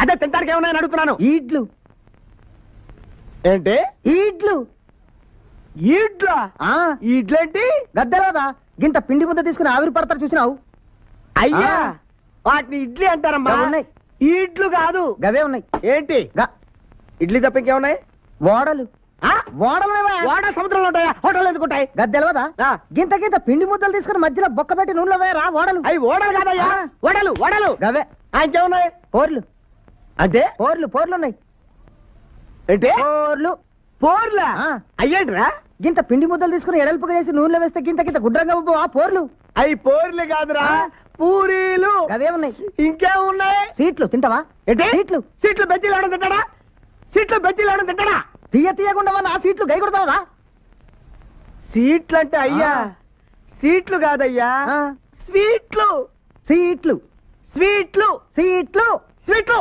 అదే తింటానికి ఏమన్నా అడుగుతున్నాను. ఈడ్లు. ఏంటి? ఈడ్లు. ఈడ్లా? ఈడ్లేంటి? గద్దెలదా గింత పిండి ముద్ద తీసుకుని ఆవిరి పడతారు చూసినావు? అయ్యా వాటిని ఇడ్లీ అంటారమ్మా. ఉన్నాయి. ఈడ్లు కాదు, గవే ఉన్నాయి. ఏంటి? ఇడ్లీ తప్ప ఇంకేమున్నాయి? ఓడలు. ఓడ సముద్రంలో ఉంటాయా? హోటల్ ఎందుకుంటాయి? గద్దెలవదా గింత గింత పిండి ముద్దలు తీసుకుని మధ్యలో బొక్క పెట్టి నూనెలో వేయరా ఓడలు. అవి ఓడలు కాదయ్యా, ఓడలు. ఓడలు గవే. ఇంకేమున్నాయి? పోర్లు. అంటే పోర్లు ఉన్నాయి. ఏంటి? పోర్లు. పోర్లా? అయ్యేంట్రా? గింత పిండి ముద్దలు తీసుకుని ఎడల్పుగా చేసి నూనెలో వేస్తే గింత గింత గుడ్రంగా ఆ పోర్లు. అవి పోర్లు కాదురా, పూరీలు. అవే ఉన్నాయి. ఇంకేమున్నాయి? సీట్లు తింటావా? ఏంటి? సీట్లు. సీట్లు బెజ్జీలు ఆడడం తింటాడా? సీట్లు బెజ్జీలు ఆడడం తింటాడా? తీయకుండా ఆ సీట్లు గై కొడతావా? సీట్లు అంటే అయ్యా సీట్లు కాదయ్యా, స్వీట్లు. సీట్లు. స్వీట్లు. సీట్లు. స్వీట్లు.